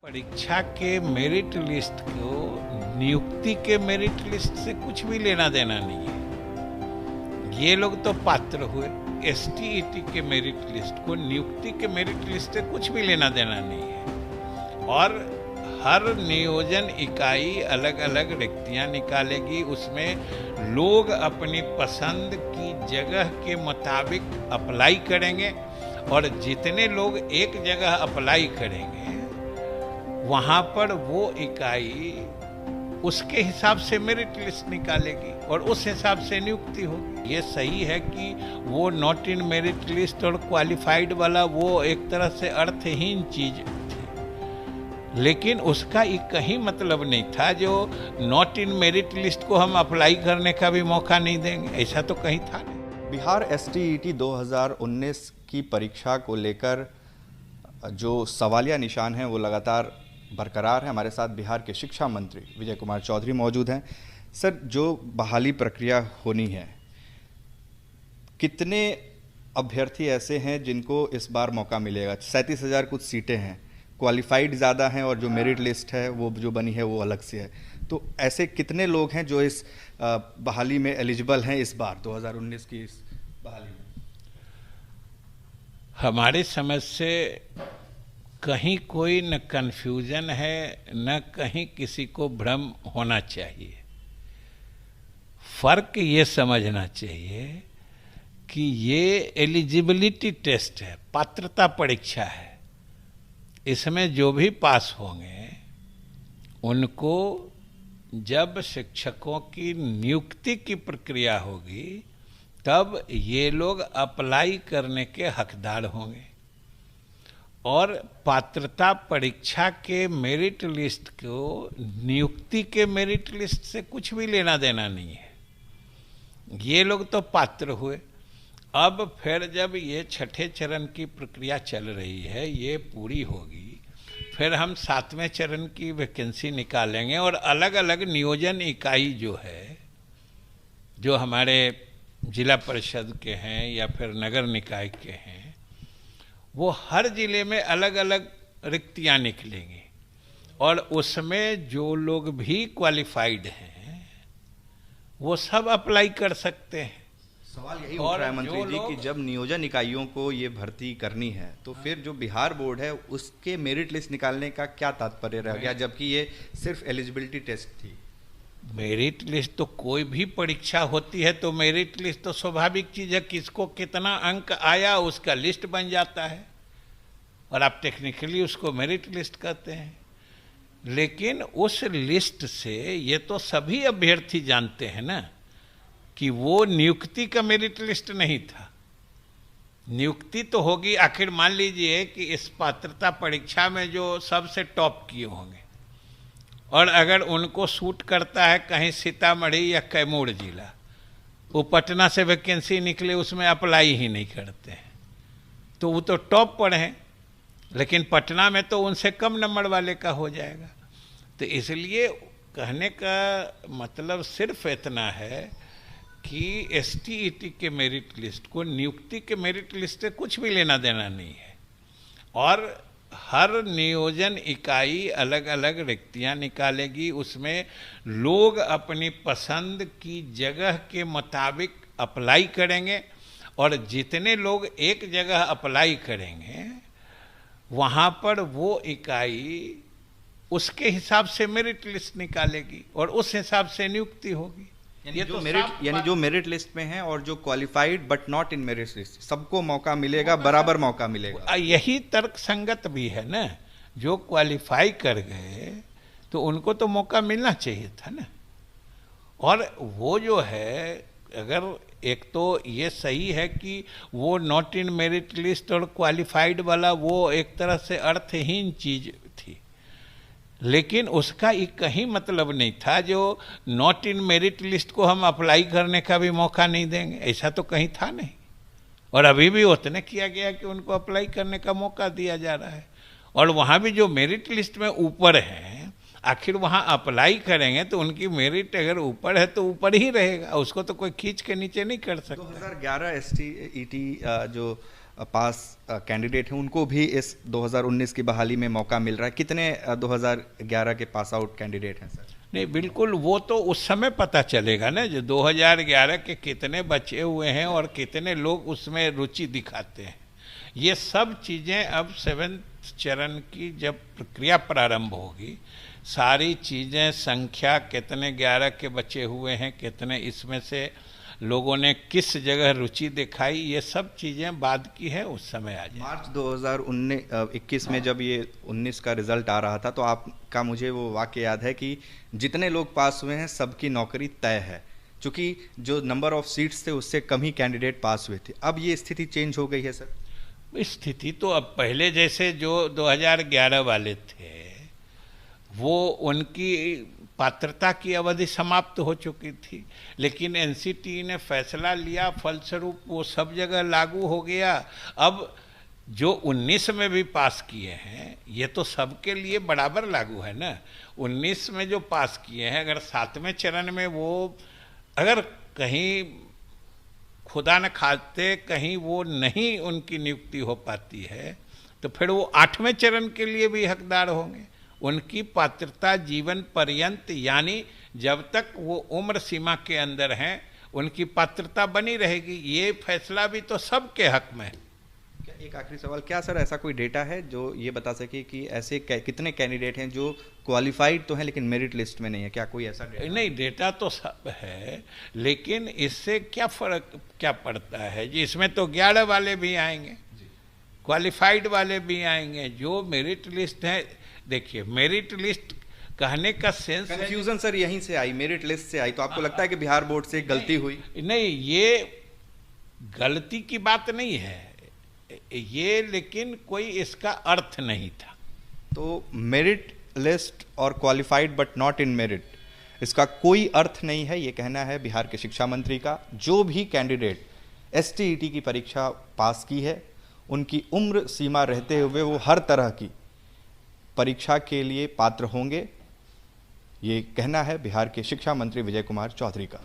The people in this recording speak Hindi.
परीक्षा के मेरिट लिस्ट को नियुक्ति के मेरिट लिस्ट से कुछ भी लेना देना नहीं है। ये लोग तो पात्र हुए। एसटीईटी के मेरिट लिस्ट को नियुक्ति के मेरिट लिस्ट से कुछ भी लेना देना नहीं है। और हर नियोजन इकाई अलग अलग रिक्तियां निकालेगी। उसमें लोग अपनी पसंद की जगह के मुताबिक अप्लाई करेंगे और जितने लोग एक जगह अप्लाई करेंगे वहाँ पर वो इकाई उसके हिसाब से मेरिट लिस्ट निकालेगी और उस हिसाब से नियुक्ति होगी। ये सही है कि वो नॉट इन मेरिट लिस्ट और क्वालिफाइड वाला वो एक तरह से अर्थहीन चीज थी, लेकिन उसका एक कहीं मतलब नहीं था जो नॉट इन मेरिट लिस्ट को हम अप्लाई करने का भी मौका नहीं देंगे, ऐसा तो कहीं था नहीं। बिहार एसटीईटी 2019 की परीक्षा को लेकर जो सवालिया निशान हैं वो लगातार बरकरार है। हमारे साथ बिहार के शिक्षा मंत्री विजय कुमार चौधरी मौजूद हैं। सर, जो बहाली प्रक्रिया होनी है, कितने अभ्यर्थी ऐसे हैं जिनको इस बार मौका मिलेगा? 37,000 कुछ सीटें हैं, क्वालिफाइड ज़्यादा हैं और जो मेरिट लिस्ट है वो जो बनी है वो अलग से है। तो ऐसे कितने लोग हैं जो इस बहाली में एलिजिबल हैं इस बार 2019 की इस बहाली में? हमारी समझ से कहीं कोई न कन्फ्यूजन है न कहीं किसी को भ्रम होना चाहिए। फर्क ये समझना चाहिए कि ये एलिजिबिलिटी टेस्ट है, पात्रता परीक्षा है। इसमें जो भी पास होंगे उनको जब शिक्षकों की नियुक्ति की प्रक्रिया होगी तब ये लोग अप्लाई करने के हकदार होंगे। और पात्रता परीक्षा के मेरिट लिस्ट को नियुक्ति के मेरिट लिस्ट से कुछ भी लेना देना नहीं है। ये लोग तो पात्र हुए। अब फिर जब ये छठे चरण की प्रक्रिया चल रही है, ये पूरी होगी, फिर हम 7वें चरण की वैकेंसी निकालेंगे और अलग अलग नियोजन इकाई जो है, जो हमारे जिला परिषद के हैं या फिर नगर निकाय के हैं, वो हर जिले में अलग अलग रिक्तियां निकलेंगी और उसमें जो लोग भी क्वालिफाइड हैं वो सब अप्लाई कर सकते हैं। सवाल यही उठ रहा है मंत्री जी कि जब नियोजन इकाइयों को ये भर्ती करनी है तो फिर जो बिहार बोर्ड है उसके मेरिट लिस्ट निकालने का क्या तात्पर्य रह गया, जबकि ये सिर्फ एलिजिबिलिटी टेस्ट थी? मेरिट लिस्ट तो कोई भी परीक्षा होती है तो मेरिट लिस्ट तो स्वाभाविक चीज है, किसको कितना अंक आया उसका लिस्ट बन जाता है और आप टेक्निकली उसको मेरिट लिस्ट कहते हैं। लेकिन उस लिस्ट से ये तो सभी अभ्यर्थी जानते हैं ना कि वो नियुक्ति का मेरिट लिस्ट नहीं था। नियुक्ति तो होगी, आखिर मान लीजिए कि इस पात्रता परीक्षा में जो सबसे टॉप किए होंगे और अगर उनको सूट करता है कहीं सीतामढ़ी या कैमूर जिला, वो पटना से वैकेंसी निकले उसमें अप्लाई ही नहीं करते हैं, तो वो तो टॉप पर हैं, लेकिन पटना में तो उनसे कम नंबर वाले का हो जाएगा। तो इसलिए कहने का मतलब सिर्फ इतना है कि एसटीईटी के मेरिट लिस्ट को नियुक्ति के मेरिट लिस्ट से कुछ भी लेना देना नहीं है। और हर नियोजन इकाई अलग अलग रिक्तियां निकालेगी। उसमें लोग अपनी पसंद की जगह के मुताबिक अप्लाई करेंगे और जितने लोग एक जगह अप्लाई करेंगे वहाँ पर वो इकाई उसके हिसाब से मेरिट लिस्ट निकालेगी और उस हिसाब से नियुक्ति होगी। ये तो जो मेरिट लिस्ट में है और जो qualified but not in merit list, सबको मौका मिलेगा, बराबर मौका मिलेगा। यही तर्क संगत भी है ना। जो क्वालिफाई कर गए तो उनको तो मौका मिलना चाहिए था ना। और वो जो है, अगर एक तो ये सही है कि वो नॉट इन मेरिट लिस्ट और क्वालिफाइड वाला वो एक तरह से अर्थहीन चीज थी, लेकिन उसका एक कहीं मतलब नहीं था जो नॉट इन मेरिट लिस्ट को हम अप्लाई करने का भी मौका नहीं देंगे, ऐसा तो कहीं था नहीं। और अभी भी उतने किया गया कि उनको अप्लाई करने का मौका दिया जा रहा है। और वहाँ भी जो मेरिट लिस्ट में ऊपर हैं, आखिर वहाँ अप्लाई करेंगे तो उनकी मेरिट अगर ऊपर है तो ऊपर ही रहेगा, उसको तो कोई खींच के नीचे नहीं कर सकता। 2011 एसटीईटी जो पास कैंडिडेट हैं उनको भी इस 2019 की बहाली में मौका मिल रहा है? कितने 2011 के पास आउट कैंडिडेट हैं सर? नहीं, बिल्कुल, वो तो उस समय पता चलेगा ना, जो 2011 के कितने बचे हुए हैं और कितने लोग उसमें रुचि दिखाते हैं। ये सब चीज़ें अब 7th चरण की जब प्रक्रिया प्रारंभ होगी, सारी चीज़ें, संख्या, कितने 11 के बचे हुए हैं, कितने इसमें से लोगों ने किस जगह रुचि दिखाई, ये सब चीज़ें बाद की है, उस समय आ जाए। मार्च 2021 में जब ये 19 का रिजल्ट आ रहा था तो आपका मुझे वो वाक्य याद है कि जितने लोग पास हुए हैं सबकी नौकरी तय है, क्योंकि जो नंबर ऑफ सीट्स थे उससे कम ही कैंडिडेट पास हुए थे। अब ये स्थिति चेंज हो गई है सर? स्थिति तो अब पहले जैसे जो 2011 वाले थे वो उनकी पात्रता की अवधि समाप्त हो चुकी थी, लेकिन एनसीटी ने फैसला लिया, फलस्वरूप वो सब जगह लागू हो गया। अब जो 19 में भी पास किए हैं ये तो सबके लिए बराबर लागू है ना। 19 में जो पास किए हैं, अगर 7वें चरण में वो अगर कहीं खुदा न खाते कहीं वो नहीं उनकी नियुक्ति हो पाती है तो फिर वो 8वें चरण के लिए भी हकदार होंगे। उनकी पात्रता जीवन पर्यंत, यानी जब तक वो उम्र सीमा के अंदर हैं उनकी पात्रता बनी रहेगी। ये फैसला भी तो सबके हक में है। एक आखिरी सवाल, क्या सर ऐसा कोई डेटा है जो ये बता सके कि ऐसे कितने कैंडिडेट हैं जो क्वालिफाइड तो हैं लेकिन मेरिट लिस्ट में नहीं है? क्या कोई ऐसा डेटा? नहीं, डेटा तो सब है, लेकिन इससे क्या फर्क क्या पड़ता है जी? इसमें तो 11 वाले भी आएंगे, क्वालिफाइड वाले भी आएंगे, जो मेरिट लिस्ट है। देखिए, मेरिट लिस्ट कहने का सेंस कंफ्यूजन सर यहीं से आई, मेरिट लिस्ट से आई, तो आपको लगता है कि बिहार बोर्ड से गलती हुई? नहीं, ये गलती की बात नहीं है ये, लेकिन कोई इसका अर्थ नहीं था। तो मेरिट लिस्ट और qualified but not in merit, इसका कोई अर्थ नहीं है, ये कहना है बिहार के शिक्षा मंत्री का। जो भी कैंडिडेट STET की परीक्षा पास की है उनकी उम्र सीमा रहते हुए वो हर तरह की परीक्षा के लिए पात्र होंगे, ये कहना है बिहार के शिक्षा मंत्री विजय कुमार चौधरी का।